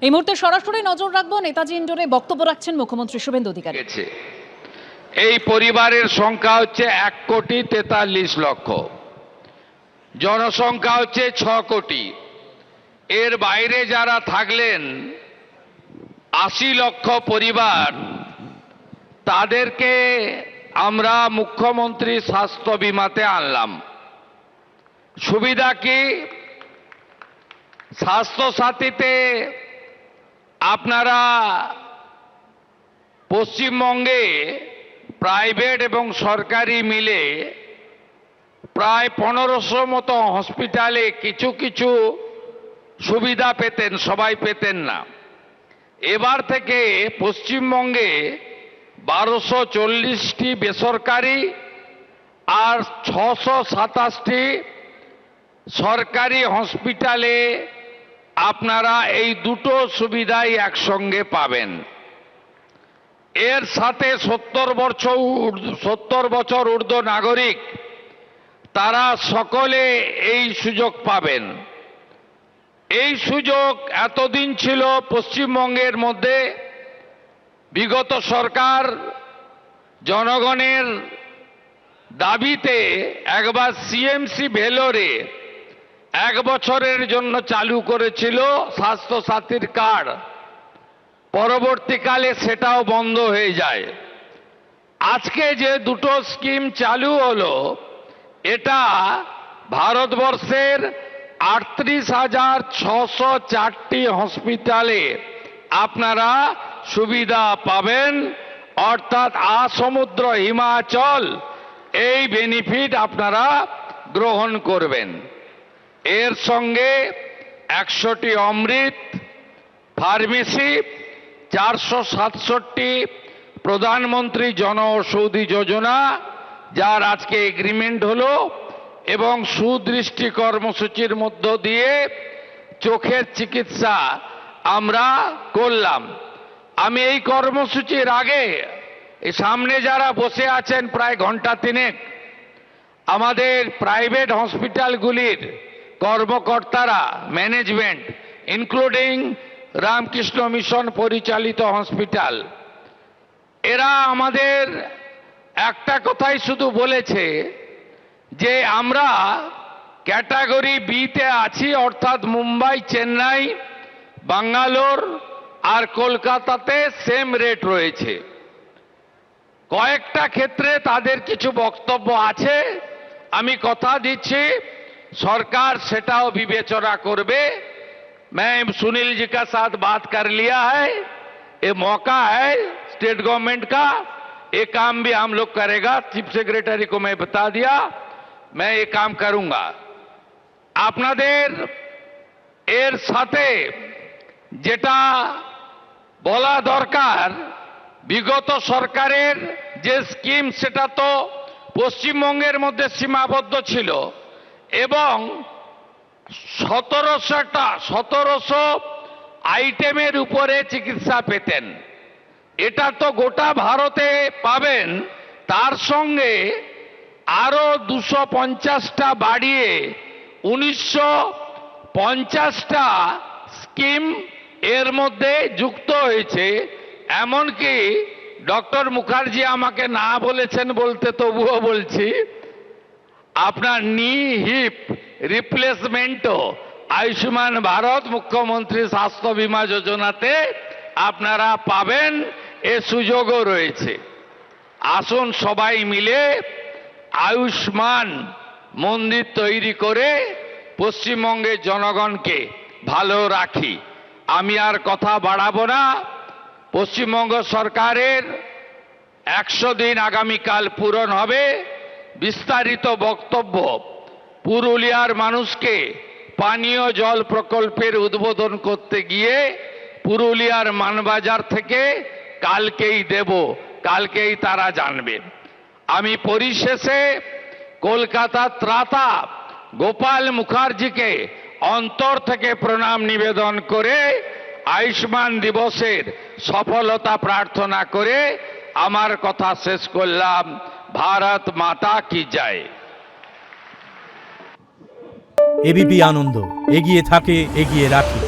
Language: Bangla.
এই মুহূর্তে সরাসরি নজর রাখবো নেতাজি ইন্ডোরে বক্তব্য রাখছেন মুখ্যমন্ত্রী শুভেন্দু অধিকারী। এই পরিবারের সংখ্যা হচ্ছে 1,43,00,000, জনসংখ্যা হচ্ছে 6 কোটি। এর বাইরে যারা থাকলেন 80 লক্ষ পরিবার, তাদেরকে আমরা মুখ্যমন্ত্রী স্বাস্থ্য বিমাতে আনলাম। সুবিধা কি? স্বাস্থ্য সাথীতে আপনারা পশ্চিমবঙ্গে প্রাইভেট এবং সরকারি মিলে প্রায় 1500 মতো হসপিটালে কিছু কিছু সুবিধা পেতেন, সবাই পেতেন না। এবার থেকে পশ্চিমবঙ্গে 1240টি বেসরকারি আর 627টি সরকারি হসপিটালে আপনারা এই দুটো সুবিধাই একসঙ্গে পাবেন। এর সাথে 70 বছর ঊর্ধ্ব নাগরিক, তারা সকলে এই সুযোগ পাবেন। এই সুযোগ এতদিন ছিল পশ্চিমবঙ্গের মধ্যে। বিগত সরকার জনগণের দাবিতে একবার সিএমসি ভেলোরে 1 বছরের জন্য চালু করেছিল স্বাস্থ্য সাথীর কার্ড। পরবর্তীকালে সেটাও বন্ধ হয়ে যায়। আজকে যে দুটো স্কিম চালু হলো, এটা ভারতবর্ষের 38,604টি হসপিটালে আপনারা সুবিধা পাবেন, অর্থাৎ আসমুদ্র হিমাচল এই বেনিফিট আপনারা গ্রহণ করবেন। এর সঙ্গে 100টি অমৃত ফার্মেসি, 467টি প্রধানমন্ত্রী জন ঔষধি যোজনা, যার আজকে এগ্রিমেন্ট হলো, এবং সুদৃষ্টি কর্মসূচির মধ্য দিয়ে চোখের চিকিৎসা আমরা করলাম। আমি এই কর্মসূচির আগে এই সামনে যারা বসে আছেন প্রায় ঘন্টা তিনেক, আমাদের প্রাইভেট হসপিটালগুলির কর্মকর্তারা, ম্যানেজমেন্ট, ইনক্লুডিং রামকৃষ্ণ মিশন পরিচালিত হসপিটাল, এরা আমাদের একটা কথাই শুধু বলেছে যে আমরা ক্যাটাগরি বিতে আছি, অর্থাৎ মুম্বাই, চেন্নাই, বাঙ্গালোর আর কলকাতাতে সেম রেট রয়েছে। কয়েকটা ক্ষেত্রে তাদের কিছু বক্তব্য আছে, আমি কথা দিচ্ছি সরকার সেটাও বিবেচনা করবে। मैं सुनील जी का साथ बात कर लिया है, ये मौका है स्टेट गवर्नमेंट का, ये काम भी हम लोग करेगा। चीफ सेक्रेटरी को मैं बता दिया, मैं ये काम करूंगा। আপনাদের এর সাথে যেটা বলা দরকার, বিগত সরকারের যে স্কিম সেটা তো পশ্চিমবঙ্গের মধ্যে সীমাবদ্ধ ছিল এবং 1700 আইটেমের উপরে চিকিৎসা পেতেন। এটা তো গোটা ভারতে পাবেন, তার সঙ্গে আরো 250টা বাড়িয়ে 1950টা স্কিম এর মধ্যে যুক্ত হয়েছে। এমনকি ডক্টর মুখার্জি আমাকে না বলেছেন বলতে তবুও বলছি, আপনার নি হিপ রিপ্লেসমেন্টও আয়ুষ্মান ভারত মুখ্যমন্ত্রী স্বাস্থ্য বীমা যোজনাতে আপনারা পাবেন, এ সুযোগও রয়েছে। আসুন সবাই মিলে আয়ুষ্মান মন্দির তৈরি করে পশ্চিমবঙ্গের জনগণকে ভালো রাখি। আমি আর কথা বাড়াবো না। পশ্চিমবঙ্গ সরকারের 100 দিন আগামীকাল পূরণ হবে। বিস্তারিত বক্তব্য, পুরুলিয়ার মানুষকে পানীয় জল প্রকল্পের উদ্বোধন করতে গিয়ে পুরুলিয়ার মানবাজার থেকে কালকেই দেব, কালকেই তারা জানবে। আমি পরিশেষে কলকাতা ত্রাতা গোপাল মুখার্জিকে অন্তর থেকে প্রণাম নিবেদন করে আয়ুষ্মান দিবসের সফলতা প্রার্থনা করে আমার কথা শেষ করলাম। ভারত মাতা কি জয়। এবিপি আনন্দ, এগিয়ে থাকে, এগিয়ে রাখে।